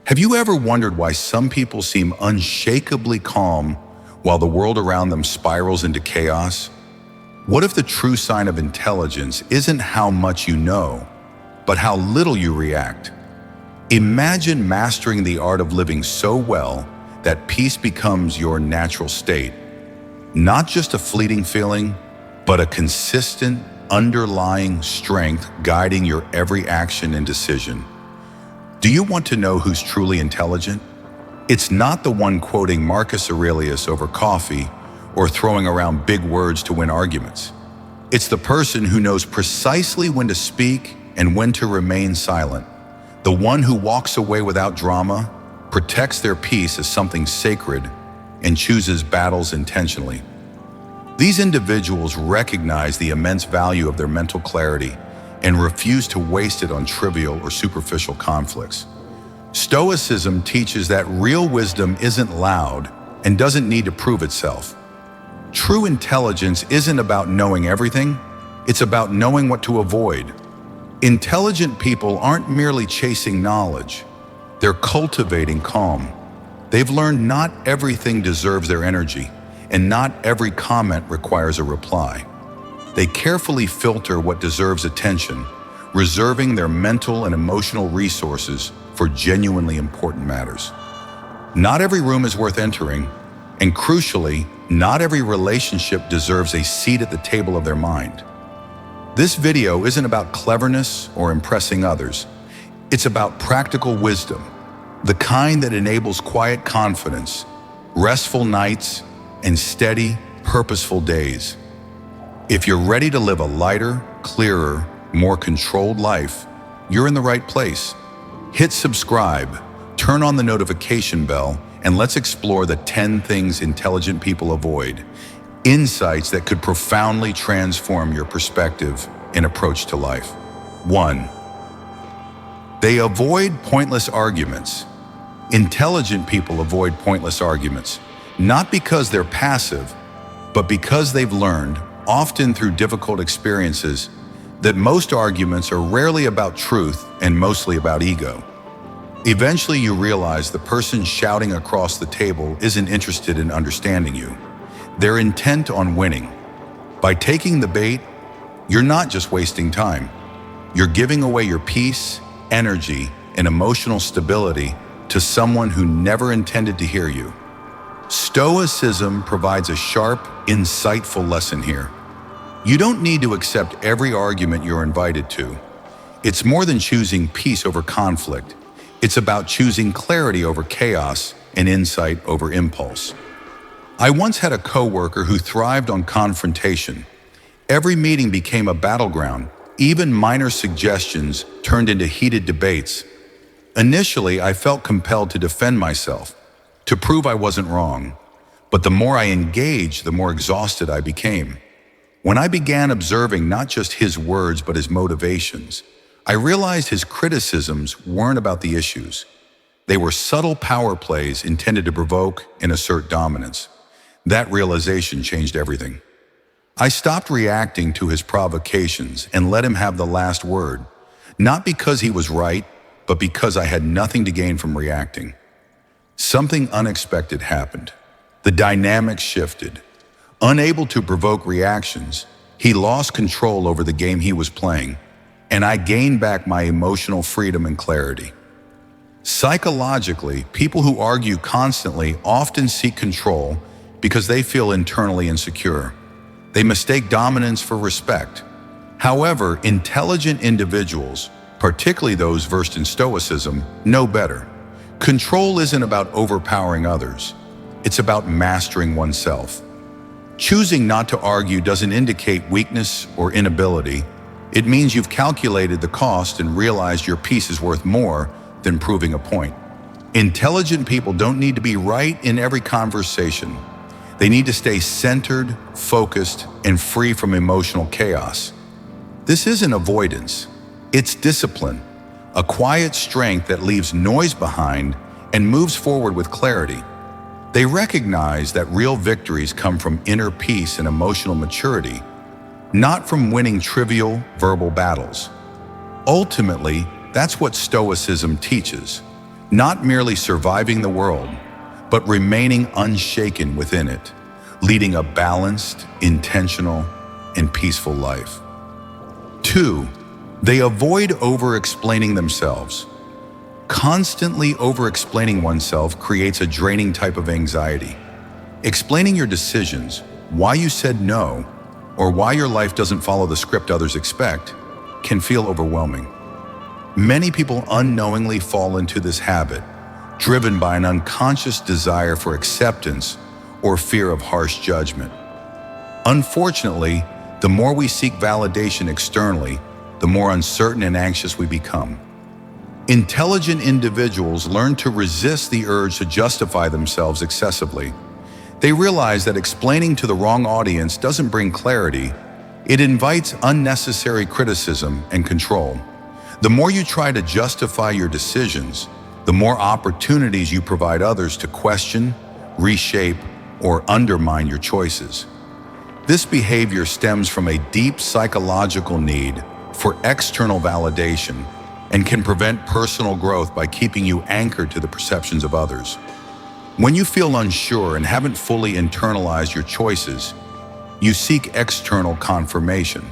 Have you ever wondered why some people seem unshakably calm while the world around them spirals into chaos? What if the true sign of intelligence isn't how much you know, but how little you react? Imagine mastering the art of living so well that peace becomes your natural state. Not just a fleeting feeling, but a consistent, underlying strength guiding your every action and decision. Do you want to know who's truly intelligent? It's not the one quoting Marcus Aurelius over coffee or throwing around big words to win arguments. It's the person who knows precisely when to speak and when to remain silent. The one who walks away without drama, protects their peace as something sacred, and chooses battles intentionally. These individuals recognize the immense value of their mental clarity and refuse to waste it on trivial or superficial conflicts. Stoicism teaches that real wisdom isn't loud and doesn't need to prove itself. True intelligence isn't about knowing everything, it's about knowing what to avoid. Intelligent people aren't merely chasing knowledge, they're cultivating calm. They've learned not everything deserves their energy, and not every comment requires a reply. They carefully filter what deserves attention, reserving their mental and emotional resources for genuinely important matters. Not every room is worth entering, and crucially, not every relationship deserves a seat at the table of their mind. This video isn't about cleverness or impressing others. It's about practical wisdom, the kind that enables quiet confidence, restful nights, and steady, purposeful days. If you're ready to live a lighter, clearer, more controlled life, you're in the right place. Hit subscribe, turn on the notification bell, and let's explore the 10 things intelligent people avoid. Insights that could profoundly transform your perspective and approach to life. 1. They avoid pointless arguments. Intelligent people avoid pointless arguments, not because they're passive, but because they've learned, often through difficult experiences, that most arguments are rarely about truth and mostly about ego. Eventually you realize the person shouting across the table isn't interested in understanding you. They're intent on winning. By taking the bait, you're not just wasting time. You're giving away your peace, energy, and emotional stability to someone who never intended to hear you. Stoicism provides a sharp, insightful lesson here. You don't need to accept every argument you're invited to. It's more than choosing peace over conflict. It's about choosing clarity over chaos and insight over impulse. I once had a coworker who thrived on confrontation. Every meeting became a battleground. Even minor suggestions turned into heated debates. Initially, I felt compelled to defend myself, to prove I wasn't wrong. But the more I engaged, the more exhausted I became. When I began observing not just his words, but his motivations, I realized his criticisms weren't about the issues. They were subtle power plays intended to provoke and assert dominance. That realization changed everything. I stopped reacting to his provocations and let him have the last word, not because he was right, but because I had nothing to gain from reacting. Something unexpected happened. The dynamic shifted. Unable to provoke reactions, he lost control over the game he was playing, and I gained back my emotional freedom and clarity. Psychologically, people who argue constantly often seek control because they feel internally insecure. They mistake dominance for respect. However, intelligent individuals, particularly those versed in Stoicism, know better. Control isn't about overpowering others. It's about mastering oneself. Choosing not to argue doesn't indicate weakness or inability. It means you've calculated the cost and realized your peace is worth more than proving a point. Intelligent people don't need to be right in every conversation. They need to stay centered, focused, and free from emotional chaos. This isn't avoidance. It's discipline, a quiet strength that leaves noise behind and moves forward with clarity. They recognize that real victories come from inner peace and emotional maturity, not from winning trivial verbal battles. Ultimately, that's what Stoicism teaches. not merely surviving the world, but remaining unshaken within it, leading a balanced, intentional, and peaceful life. 2. They avoid over-explaining themselves. Constantly over-explaining oneself creates a draining type of anxiety. Explaining your decisions, why you said no, or why your life doesn't follow the script others expect, can feel overwhelming. Many people unknowingly fall into this habit, driven by an unconscious desire for acceptance or fear of harsh judgment. Unfortunately, the more we seek validation externally, the more uncertain and anxious we become. Intelligent individuals learn to resist the urge to justify themselves excessively. They realize that explaining to the wrong audience doesn't bring clarity, it invites unnecessary criticism and control. The more you try to justify your decisions, the more opportunities you provide others to question, reshape, or undermine your choices. This behavior stems from a deep psychological need for external validation and can prevent personal growth by keeping you anchored to the perceptions of others. When you feel unsure and haven't fully internalized your choices, you seek external confirmation.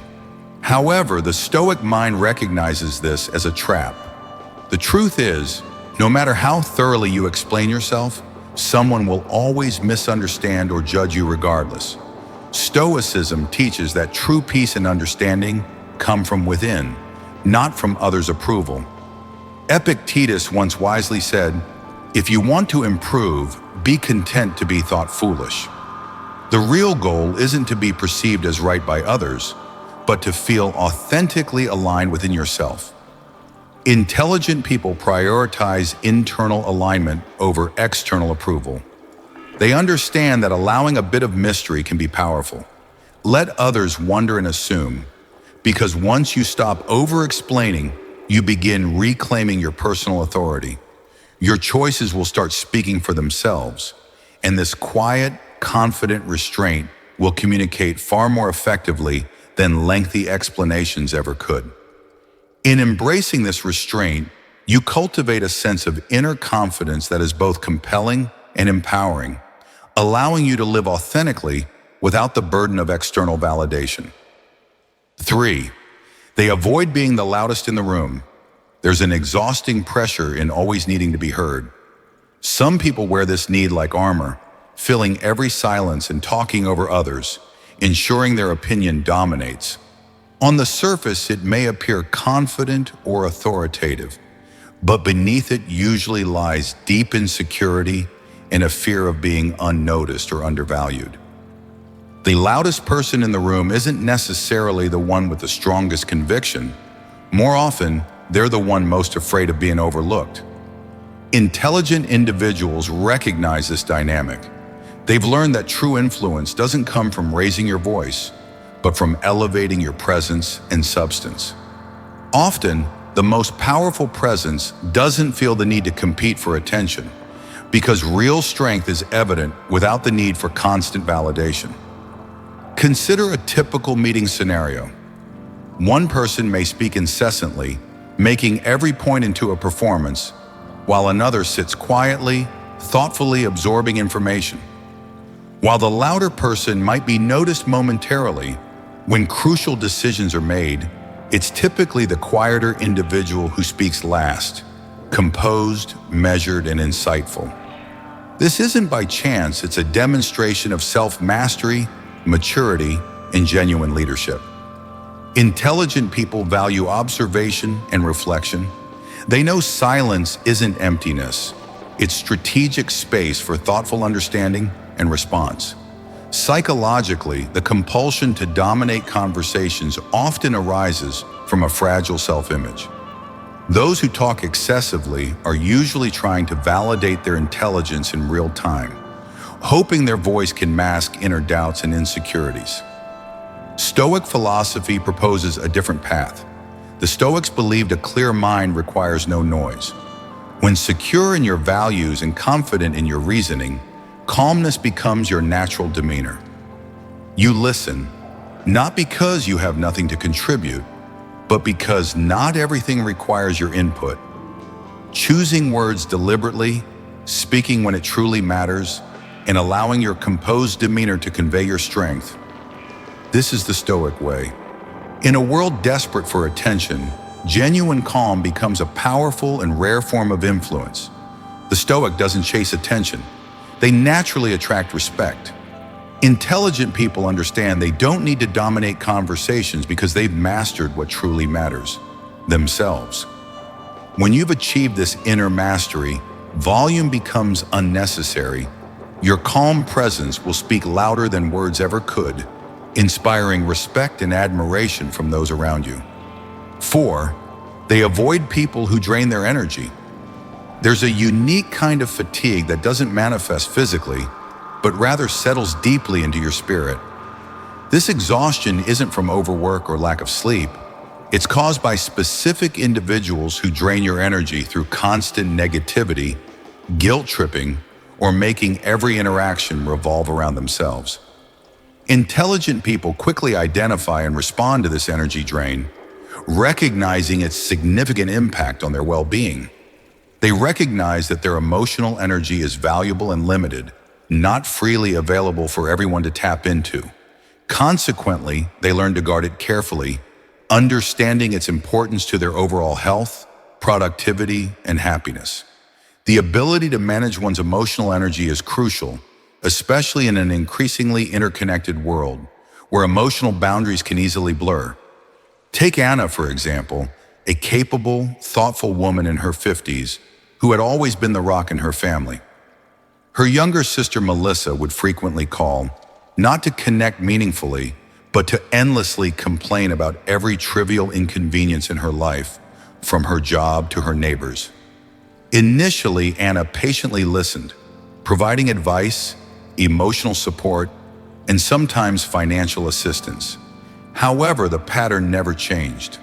However, the Stoic mind recognizes this as a trap. The truth is, no matter how thoroughly you explain yourself, someone will always misunderstand or judge you regardless. Stoicism teaches that true peace and understanding come from within, not from others' approval. Epictetus once wisely said, "If you want to improve, be content to be thought foolish." The real goal isn't to be perceived as right by others, but to feel authentically aligned within yourself. Intelligent people prioritize internal alignment over external approval. They understand that allowing a bit of mystery can be powerful. Let others wonder and assume, because once you stop over-explaining, you begin reclaiming your personal authority. Your choices will start speaking for themselves, and this quiet, confident restraint will communicate far more effectively than lengthy explanations ever could. In embracing this restraint, you cultivate a sense of inner confidence that is both compelling and empowering, allowing you to live authentically without the burden of external validation. 3. They avoid being the loudest in the room. There's an exhausting pressure in always needing to be heard. Some people wear this need like armor, filling every silence and talking over others, ensuring their opinion dominates. On the surface, it may appear confident or authoritative, but beneath it usually lies deep insecurity and a fear of being unnoticed or undervalued. The loudest person in the room isn't necessarily the one with the strongest conviction. More often, they're the one most afraid of being overlooked. Intelligent individuals recognize this dynamic. They've learned that true influence doesn't come from raising your voice, but from elevating your presence and substance. Often, the most powerful presence doesn't feel the need to compete for attention, because real strength is evident without the need for constant validation. Consider a typical meeting scenario. One person may speak incessantly, making every point into a performance, while another sits quietly, thoughtfully absorbing information. While the louder person might be noticed momentarily, when crucial decisions are made, it's typically the quieter individual who speaks last, composed, measured, and insightful. This isn't by chance, it's a demonstration of self-mastery, maturity, and genuine leadership. Intelligent people value observation and reflection. They know silence isn't emptiness. It's strategic space for thoughtful understanding and response. Psychologically, the compulsion to dominate conversations often arises from a fragile self-image. Those who talk excessively are usually trying to validate their intelligence in real time, hoping their voice can mask inner doubts and insecurities. Stoic philosophy proposes a different path. The Stoics believed a clear mind requires no noise. When secure in your values and confident in your reasoning, calmness becomes your natural demeanor. You listen, not because you have nothing to contribute, but because not everything requires your input. choosing words deliberately, speaking when it truly matters, and allowing your composed demeanor to convey your strength. This is the Stoic way. In a world desperate for attention, genuine calm becomes a powerful and rare form of influence. The Stoic doesn't chase attention. They naturally attract respect. Intelligent people understand they don't need to dominate conversations because they've mastered what truly matters, themselves. When you've achieved this inner mastery, volume becomes unnecessary. Your calm presence will speak louder than words ever could, inspiring respect and admiration from those around you. 4. They avoid people who drain their energy. There's a unique kind of fatigue that doesn't manifest physically, but rather settles deeply into your spirit. This exhaustion isn't from overwork or lack of sleep. It's caused by specific individuals who drain your energy through constant negativity, guilt-tripping, or making every interaction revolve around themselves. Intelligent people quickly identify and respond to this energy drain, recognizing its significant impact on their well-being. They recognize that their emotional energy is valuable and limited, not freely available for everyone to tap into. Consequently, they learn to guard it carefully, understanding its importance to their overall health, productivity, and happiness. The ability to manage one's emotional energy is crucial, especially in an increasingly interconnected world, where emotional boundaries can easily blur. Take Anna, for example, a capable, thoughtful woman in her 50s who had always been the rock in her family. Her younger sister Melissa would frequently call, not to connect meaningfully, but to endlessly complain about every trivial inconvenience in her life, from her job to her neighbors. Initially, Anna patiently listened, providing advice, emotional support, and sometimes financial assistance. However, the pattern never changed.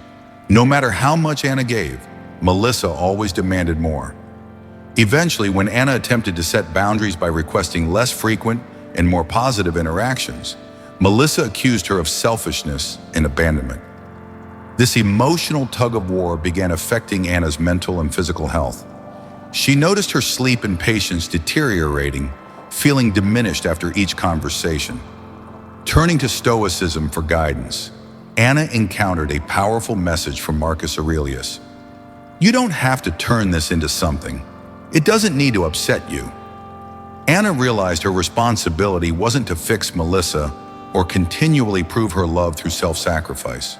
No matter how much Anna gave, Melissa always demanded more. Eventually, when Anna attempted to set boundaries by requesting less frequent and more positive interactions, Melissa accused her of selfishness and abandonment. This emotional tug-of-war began affecting Anna's mental and physical health. She noticed her sleep and patience deteriorating, feeling diminished after each conversation. Turning to Stoicism for guidance, Anna encountered a powerful message from Marcus Aurelius. You don't have to turn this into something. It doesn't need to upset you. Anna realized her responsibility wasn't to fix Melissa or continually prove her love through self-sacrifice.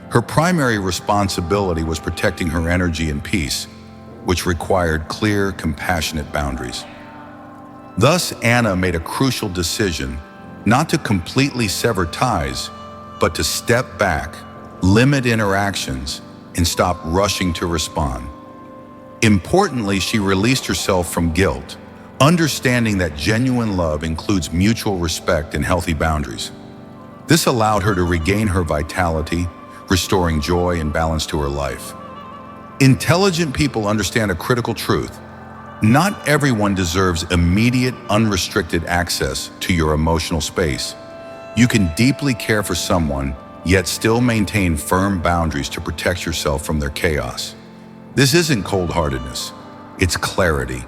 Her primary responsibility was protecting her energy and peace, which required clear, compassionate boundaries. Thus, Anna made a crucial decision not to completely sever ties, but to step back, limit interactions, and stop rushing to respond. Importantly, she released herself from guilt, understanding that genuine love includes mutual respect and healthy boundaries. This allowed her to regain her vitality, restoring joy and balance to her life. Intelligent people understand a critical truth. Not everyone deserves immediate, unrestricted access to your emotional space. You can deeply care for someone, yet still maintain firm boundaries to protect yourself from their chaos. This isn't cold-heartedness, it's clarity.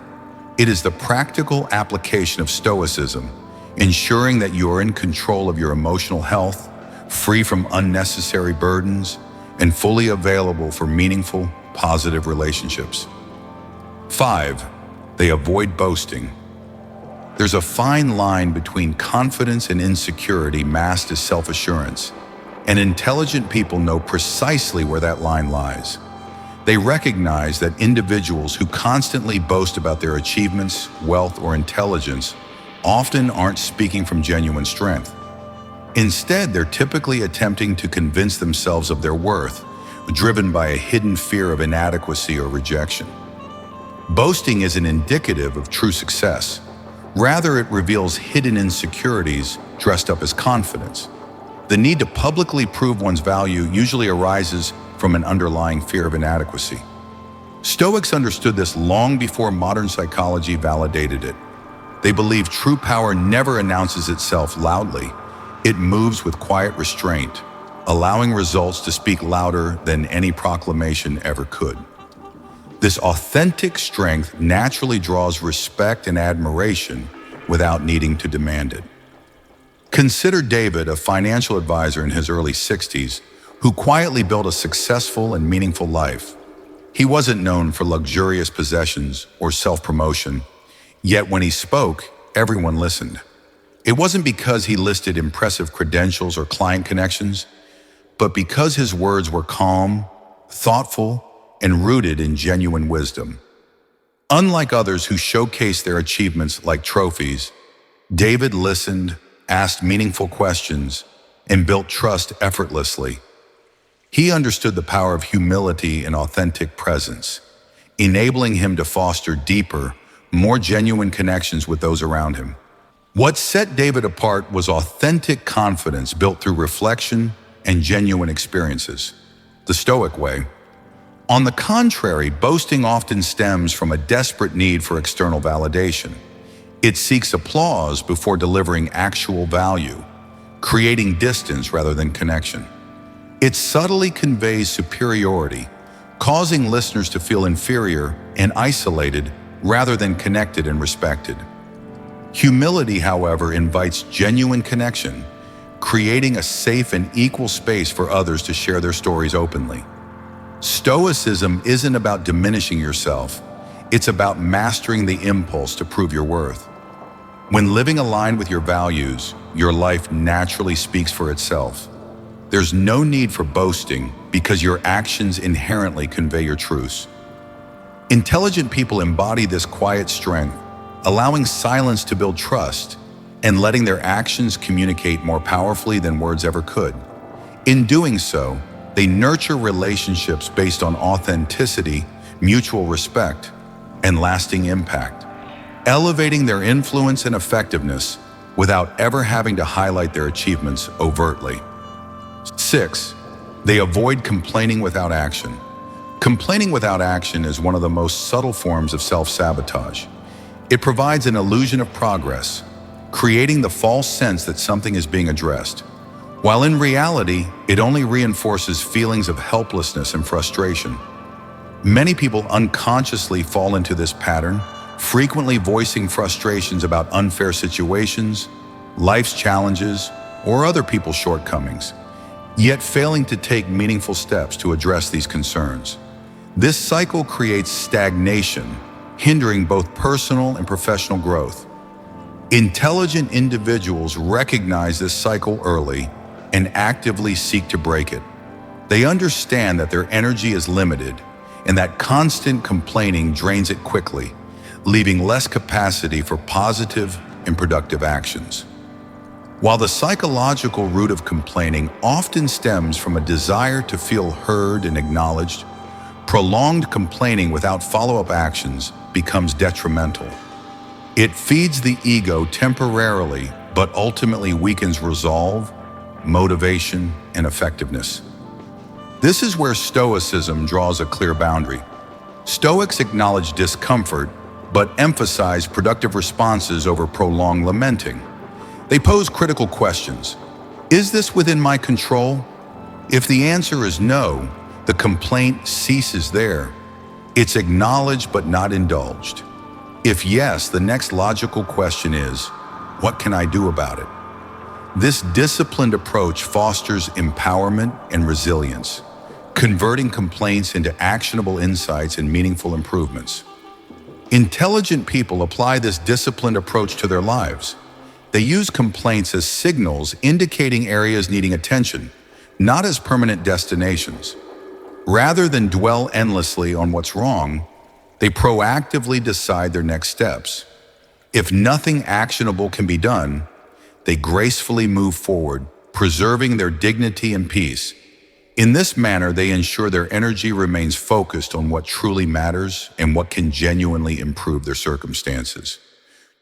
It is the practical application of Stoicism, ensuring that you are in control of your emotional health, free from unnecessary burdens, and fully available for meaningful, positive relationships. 5. They avoid boasting. There's a fine line between confidence and insecurity masked as self-assurance, and intelligent people know precisely where that line lies. They recognize that individuals who constantly boast about their achievements, wealth, or intelligence often aren't speaking from genuine strength. Instead, they're typically attempting to convince themselves of their worth, driven by a hidden fear of inadequacy or rejection. Boasting isn't indicative of true success. Rather, it reveals hidden insecurities dressed up as confidence. The need to publicly prove one's value usually arises from an underlying fear of inadequacy. Stoics understood this long before modern psychology validated it. They believe true power never announces itself loudly. It moves with quiet restraint, allowing results to speak louder than any proclamation ever could. This authentic strength naturally draws respect and admiration without needing to demand it. Consider David, a financial advisor in his early 60s, who quietly built a successful and meaningful life. He wasn't known for luxurious possessions or self-promotion, yet when he spoke, everyone listened. It wasn't because he listed impressive credentials or client connections, but because his words were calm, thoughtful, and rooted in genuine wisdom. Unlike others who showcase their achievements like trophies, David listened, asked meaningful questions, and built trust effortlessly. He understood the power of humility and authentic presence, enabling him to foster deeper, more genuine connections with those around him. What set David apart was authentic confidence built through reflection and genuine experiences, the Stoic way. On the contrary, boasting often stems from a desperate need for external validation. It seeks applause before delivering actual value, creating distance rather than connection. It subtly conveys superiority, causing listeners to feel inferior and isolated rather than connected and respected. Humility, however, invites genuine connection, creating a safe and equal space for others to share their stories openly. Stoicism isn't about diminishing yourself, it's about mastering the impulse to prove your worth. When living aligned with your values, your life naturally speaks for itself. There's no need for boasting because your actions inherently convey your truths. Intelligent people embody this quiet strength, allowing silence to build trust and letting their actions communicate more powerfully than words ever could. In doing so, they nurture relationships based on authenticity, mutual respect, and lasting impact, elevating their influence and effectiveness without ever having to highlight their achievements overtly. 6. They avoid complaining without action. Complaining without action is one of the most subtle forms of self-sabotage. It provides an illusion of progress, creating the false sense that something is being addressed, while in reality, it only reinforces feelings of helplessness and frustration. Many people unconsciously fall into this pattern, frequently voicing frustrations about unfair situations, life's challenges, or other people's shortcomings, yet failing to take meaningful steps to address these concerns. This cycle creates stagnation, hindering both personal and professional growth. Intelligent individuals recognize this cycle early and actively seek to break it. They understand that their energy is limited and that constant complaining drains it quickly, leaving less capacity for positive and productive actions. While the psychological root of complaining often stems from a desire to feel heard and acknowledged, prolonged complaining without follow-up actions becomes detrimental. It feeds the ego temporarily, but ultimately weakens resolve, motivation, and effectiveness. This is where Stoicism draws a clear boundary. Stoics acknowledge discomfort, but emphasize productive responses over prolonged lamenting. They pose critical questions. Is this within my control? If the answer is no, the complaint ceases there. It's acknowledged but not indulged. If yes, the next logical question is, what can I do about it? This disciplined approach fosters empowerment and resilience, converting complaints into actionable insights and meaningful improvements. Intelligent people apply this disciplined approach to their lives. They use complaints as signals indicating areas needing attention, not as permanent destinations. Rather than dwell endlessly on what's wrong, they proactively decide their next steps. If nothing actionable can be done, they gracefully move forward, preserving their dignity and peace. In this manner, they ensure their energy remains focused on what truly matters and what can genuinely improve their circumstances.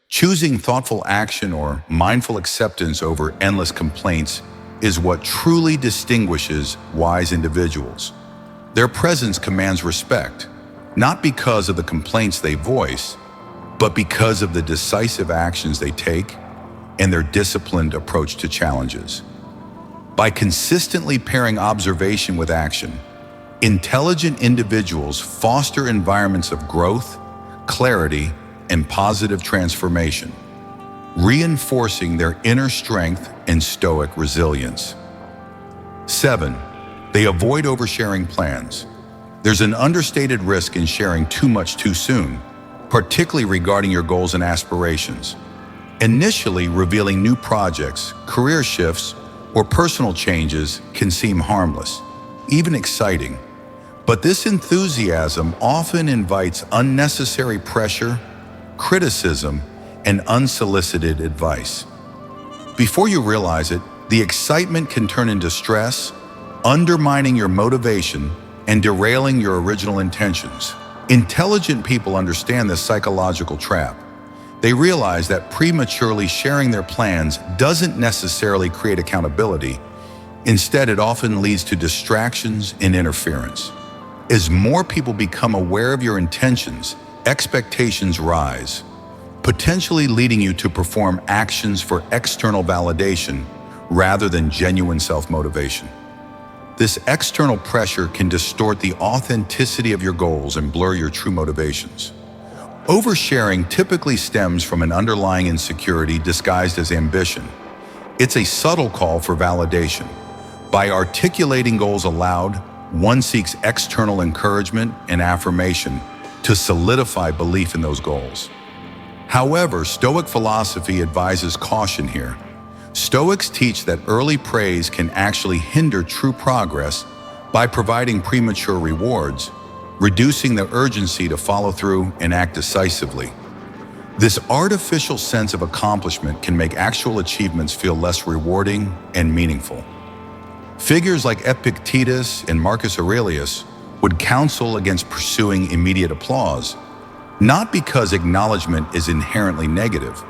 Choosing thoughtful action or mindful acceptance over endless complaints is what truly distinguishes wise individuals. Their presence commands respect, not because of the complaints they voice, but because of the decisive actions they take and their disciplined approach to challenges. By consistently pairing observation with action, Intelligent individuals foster environments of growth, clarity, and positive transformation, reinforcing their inner strength and stoic resilience. 7. They avoid oversharing plans. There's an understated risk in sharing too much too soon, particularly regarding your goals and aspirations. Initially, revealing new projects, career shifts, or personal changes can seem harmless, even exciting. But this enthusiasm often invites unnecessary pressure, criticism, and unsolicited advice. Before you realize it, the excitement can turn into stress, undermining your motivation and derailing your original intentions. Intelligent people understand this psychological trap. They realize that prematurely sharing their plans doesn't necessarily create accountability. Instead, it often leads to distractions and interference. As more people become aware of your intentions, expectations rise, potentially leading you to perform actions for external validation rather than genuine self-motivation. This external pressure can distort the authenticity of your goals and blur your true motivations. Oversharing typically stems from an underlying insecurity disguised as ambition. It's a subtle call for validation. By articulating goals aloud, one seeks external encouragement and affirmation to solidify belief in those goals. However, Stoic philosophy advises caution here. Stoics teach that early praise can actually hinder true progress by providing premature rewards, reducing the urgency to follow through and act decisively. This artificial sense of accomplishment can make actual achievements feel less rewarding and meaningful. Figures like Epictetus and Marcus Aurelius would counsel against pursuing immediate applause, not because acknowledgement is inherently negative,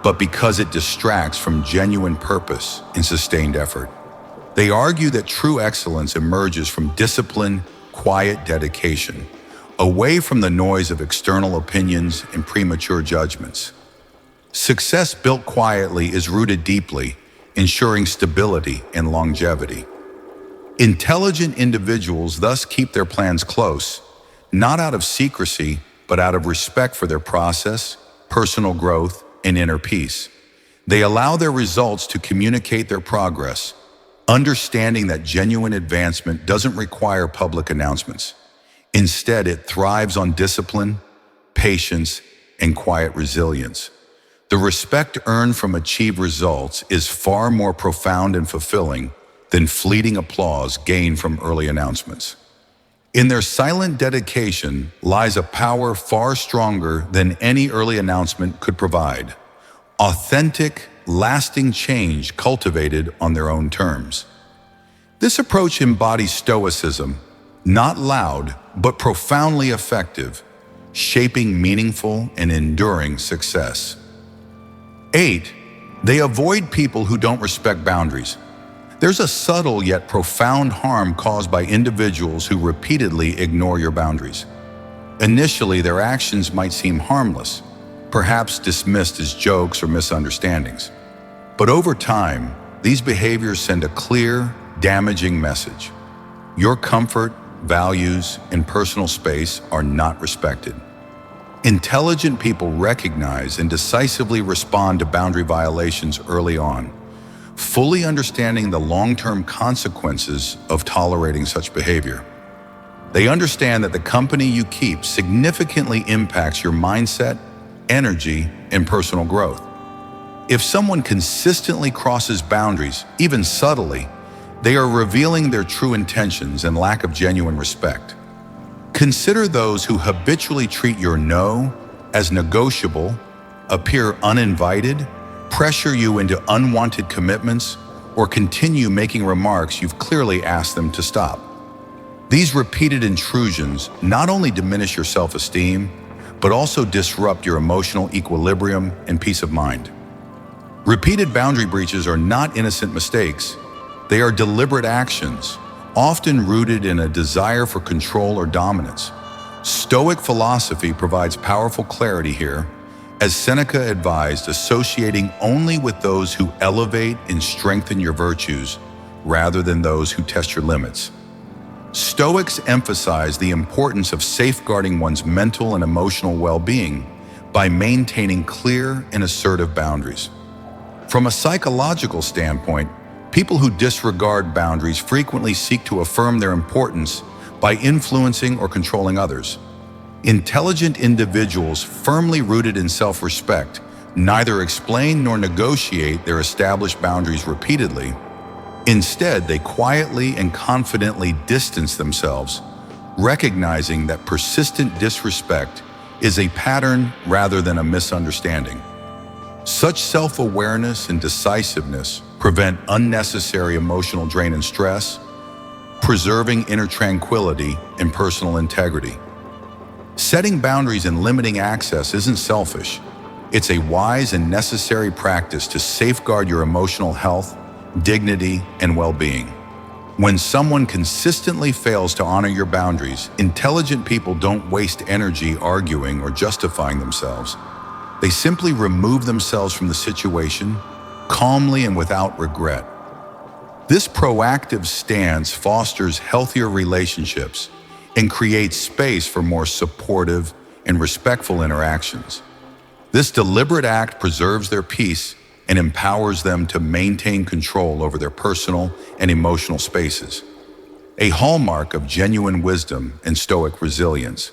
but because it distracts from genuine purpose and sustained effort. They argue that true excellence emerges from discipline, quiet dedication, away from the noise of external opinions and premature judgments. Success built quietly is rooted deeply, ensuring stability and longevity. Intelligent individuals thus keep their plans close, not out of secrecy, but out of respect for their process, personal growth, and inner peace. They allow their results to communicate their progress, understanding that genuine advancement doesn't require public announcements. Instead, it thrives on discipline, patience, and quiet resilience. The respect earned from achieved results is far more profound and fulfilling than fleeting applause gained from early announcements. In their silent dedication lies a power far stronger than any early announcement could provide. Authentic, lasting change cultivated on their own terms. This approach embodies Stoicism, not loud, but profoundly effective, shaping meaningful and enduring success. 8. They avoid people who don't respect boundaries. There's a subtle yet profound harm caused by individuals who repeatedly ignore your boundaries. Initially, their actions might seem harmless, perhaps dismissed as jokes or misunderstandings. But over time, these behaviors send a clear, damaging message. Your comfort, values, and personal space are not respected. Intelligent people recognize and decisively respond to boundary violations early on, fully understanding the long-term consequences of tolerating such behavior. They understand that the company you keep significantly impacts your mindset, energy, and personal growth. If someone consistently crosses boundaries, even subtly, they are revealing their true intentions and lack of genuine respect. Consider those who habitually treat your no as negotiable, appear uninvited, pressure you into unwanted commitments, or continue making remarks you've clearly asked them to stop. These repeated intrusions not only diminish your self-esteem, but also disrupt your emotional equilibrium and peace of mind. Repeated boundary breaches are not innocent mistakes. They are deliberate actions, often rooted in a desire for control or dominance. Stoic philosophy provides powerful clarity here, as Seneca advised, associating only with those who elevate and strengthen your virtues rather than those who test your limits. Stoics emphasize the importance of safeguarding one's mental and emotional well-being by maintaining clear and assertive boundaries. From a psychological standpoint, people who disregard boundaries frequently seek to affirm their importance by influencing or controlling others. Intelligent individuals firmly rooted in self-respect neither explain nor negotiate their established boundaries repeatedly. Instead, they quietly and confidently distance themselves, recognizing that persistent disrespect is a pattern rather than a misunderstanding. Such self-awareness and decisiveness prevent unnecessary emotional drain and stress, preserving inner tranquility and personal integrity. Setting boundaries and limiting access isn't selfish. It's a wise and necessary practice to safeguard your emotional health, dignity, and well-being. When someone consistently fails to honor your boundaries, intelligent people don't waste energy arguing or justifying themselves. They simply remove themselves from the situation, calmly and without regret. This proactive stance fosters healthier relationships and creates space for more supportive and respectful interactions. This deliberate act preserves their peace and empowers them to maintain control over their personal and emotional spaces, a hallmark of genuine wisdom and Stoic resilience.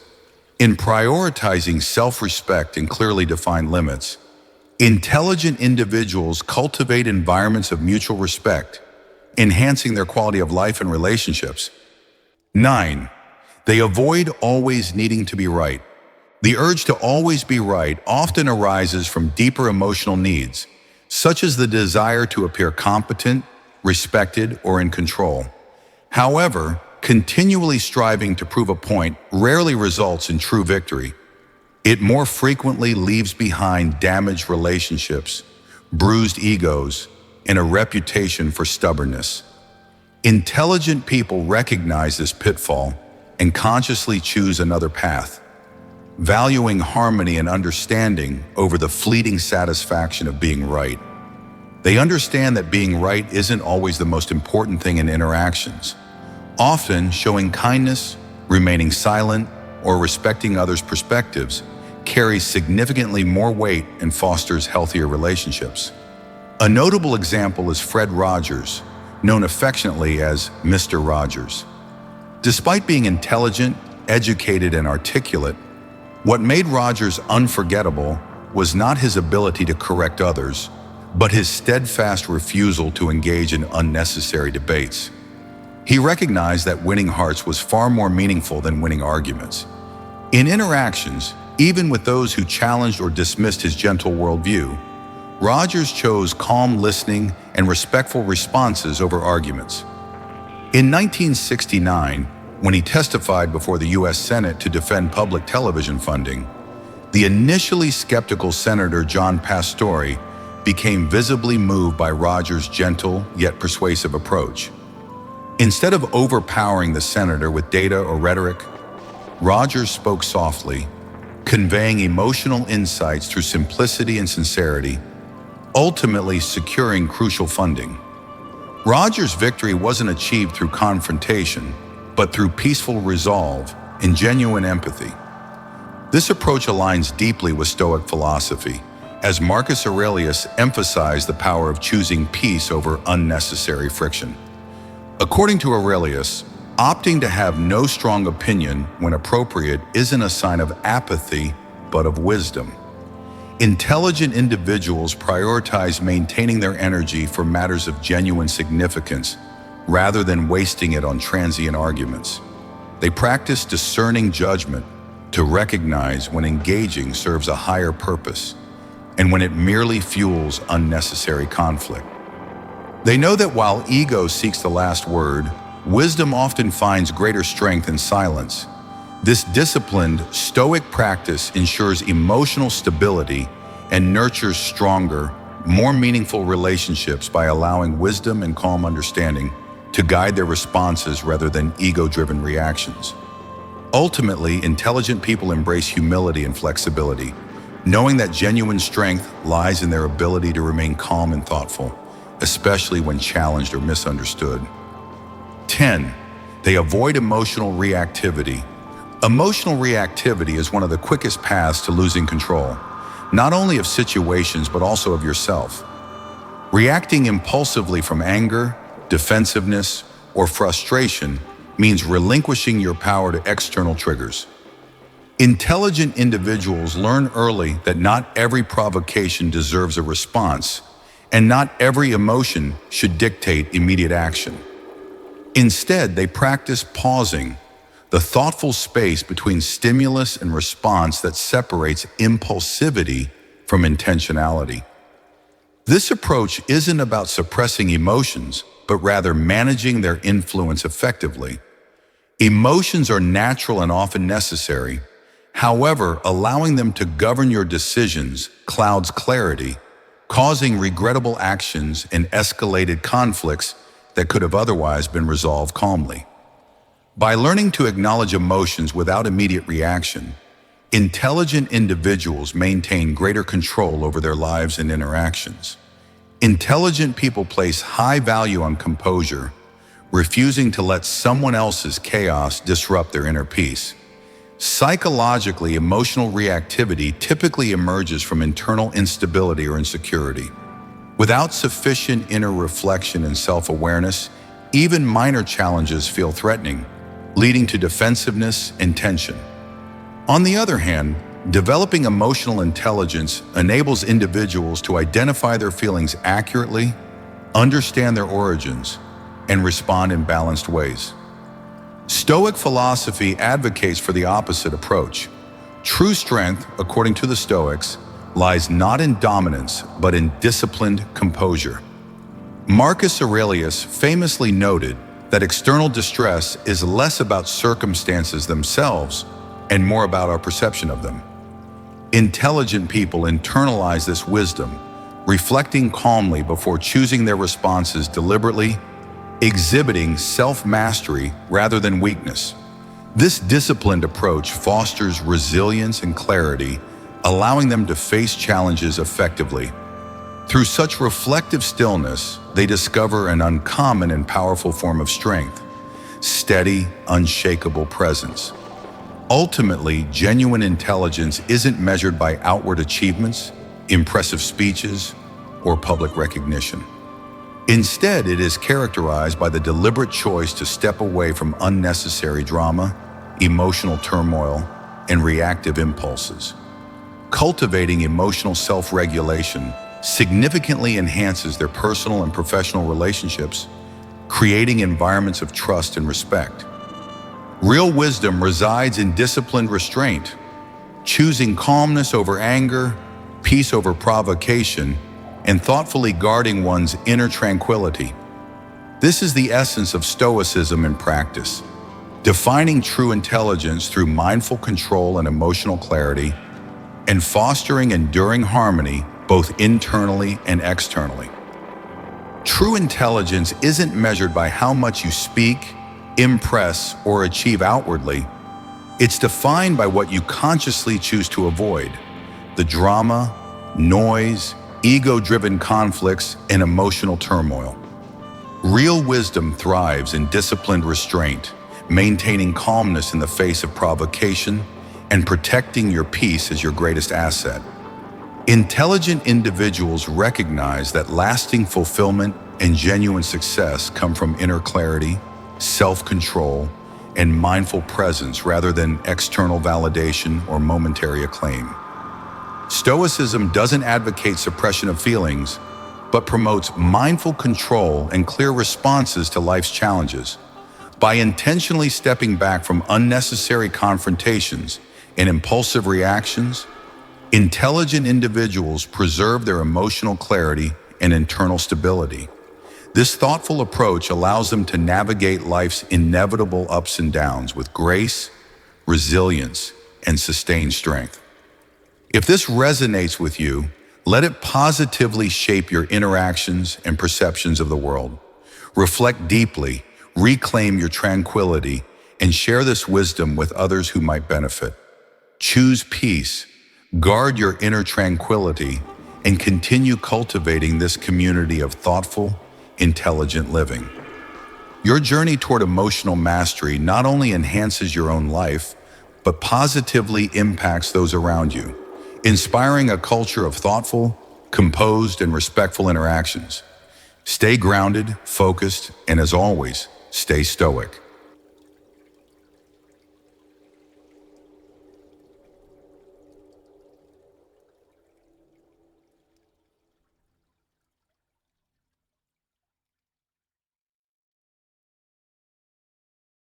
In prioritizing self-respect and clearly defined limits, intelligent individuals cultivate environments of mutual respect, enhancing their quality of life and relationships. 9. They avoid always needing to be right. The urge to always be right often arises from deeper emotional needs, such as the desire to appear competent, respected, or in control. However, continually striving to prove a point rarely results in true victory. It more frequently leaves behind damaged relationships, bruised egos, and a reputation for stubbornness. Intelligent people recognize this pitfall and consciously choose another path, valuing harmony and understanding over the fleeting satisfaction of being right. They understand that being right isn't always the most important thing in interactions. Often, showing kindness, remaining silent, or respecting others' perspectives carries significantly more weight and fosters healthier relationships. A notable example is Fred Rogers, known affectionately as Mr. Rogers. Despite being intelligent, educated, and articulate, what made Rogers unforgettable was not his ability to correct others, but his steadfast refusal to engage in unnecessary debates. He recognized that winning hearts was far more meaningful than winning arguments. In interactions, even with those who challenged or dismissed his gentle worldview, Rogers chose calm listening and respectful responses over arguments. In 1969, when he testified before the U.S. Senate to defend public television funding, the initially skeptical Senator John Pastore became visibly moved by Rogers' gentle yet persuasive approach. Instead of overpowering the senator with data or rhetoric, Rogers spoke softly, conveying emotional insights through simplicity and sincerity, ultimately securing crucial funding. Rogers' victory wasn't achieved through confrontation, but through peaceful resolve and genuine empathy. This approach aligns deeply with Stoic philosophy, as Marcus Aurelius emphasized the power of choosing peace over unnecessary friction. According to Aurelius, opting to have no strong opinion when appropriate isn't a sign of apathy, but of wisdom. Intelligent individuals prioritize maintaining their energy for matters of genuine significance, rather than wasting it on transient arguments. They practice discerning judgment to recognize when engaging serves a higher purpose and when it merely fuels unnecessary conflict. They know that while ego seeks the last word, wisdom often finds greater strength in silence. This disciplined, Stoic practice ensures emotional stability and nurtures stronger, more meaningful relationships by allowing wisdom and calm understanding to guide their responses rather than ego-driven reactions. Ultimately, intelligent people embrace humility and flexibility, knowing that genuine strength lies in their ability to remain calm and thoughtful, especially when challenged or misunderstood. 10. They avoid emotional reactivity. Emotional reactivity is one of the quickest paths to losing control, not only of situations but also of yourself. Reacting impulsively from anger, defensiveness, or frustration means relinquishing your power to external triggers. Intelligent individuals learn early that not every provocation deserves a response, and not every emotion should dictate immediate action. Instead, they practice pausing, the thoughtful space between stimulus and response that separates impulsivity from intentionality. This approach isn't about suppressing emotions, but rather managing their influence effectively. Emotions are natural and often necessary. However, allowing them to govern your decisions clouds clarity, causing regrettable actions and escalated conflicts that could have otherwise been resolved calmly. By learning to acknowledge emotions without immediate reaction, intelligent individuals maintain greater control over their lives and interactions. Intelligent people place high value on composure, refusing to let someone else's chaos disrupt their inner peace. Psychologically, emotional reactivity typically emerges from internal instability or insecurity. Without sufficient inner reflection and self-awareness, even minor challenges feel threatening, leading to defensiveness and tension. On the other hand, developing emotional intelligence enables individuals to identify their feelings accurately, understand their origins, and respond in balanced ways. Stoic philosophy advocates for the opposite approach. True strength, according to the Stoics, lies not in dominance, but in disciplined composure. Marcus Aurelius famously noted that external distress is less about circumstances themselves and more about our perception of them. Intelligent people internalize this wisdom, reflecting calmly before choosing their responses deliberately, exhibiting self-mastery rather than weakness. This disciplined approach fosters resilience and clarity, allowing them to face challenges effectively. Through such reflective stillness, they discover an uncommon and powerful form of strength, steady, unshakable presence. Ultimately, genuine intelligence isn't measured by outward achievements, impressive speeches, or public recognition. Instead, it is characterized by the deliberate choice to step away from unnecessary drama, emotional turmoil, and reactive impulses. Cultivating emotional self-regulation significantly enhances their personal and professional relationships, creating environments of trust and respect. Real wisdom resides in disciplined restraint, choosing calmness over anger, peace over provocation, and thoughtfully guarding one's inner tranquility. This is the essence of Stoicism in practice, defining true intelligence through mindful control and emotional clarity, and fostering enduring harmony both internally and externally. True intelligence isn't measured by how much you speak, impress, or achieve outwardly. It's defined by what you consciously choose to avoid: the drama, noise, ego-driven conflicts, and emotional turmoil. Real wisdom thrives in disciplined restraint, maintaining calmness in the face of provocation, and protecting your peace as your greatest asset. Intelligent individuals recognize that lasting fulfillment and genuine success come from inner clarity, self-control, and mindful presence rather than external validation or momentary acclaim. Stoicism doesn't advocate suppression of feelings, but promotes mindful control and clear responses to life's challenges. By intentionally stepping back from unnecessary confrontations and impulsive reactions, intelligent individuals preserve their emotional clarity and internal stability. This thoughtful approach allows them to navigate life's inevitable ups and downs with grace, resilience, and sustained strength. If this resonates with you, let it positively shape your interactions and perceptions of the world. Reflect deeply, reclaim your tranquility, and share this wisdom with others who might benefit. Choose peace, guard your inner tranquility, and continue cultivating this community of thoughtful, intelligent living. Your journey toward emotional mastery not only enhances your own life, but positively impacts those around you, inspiring a culture of thoughtful, composed, and respectful interactions. Stay grounded, focused, and as always, stay stoic.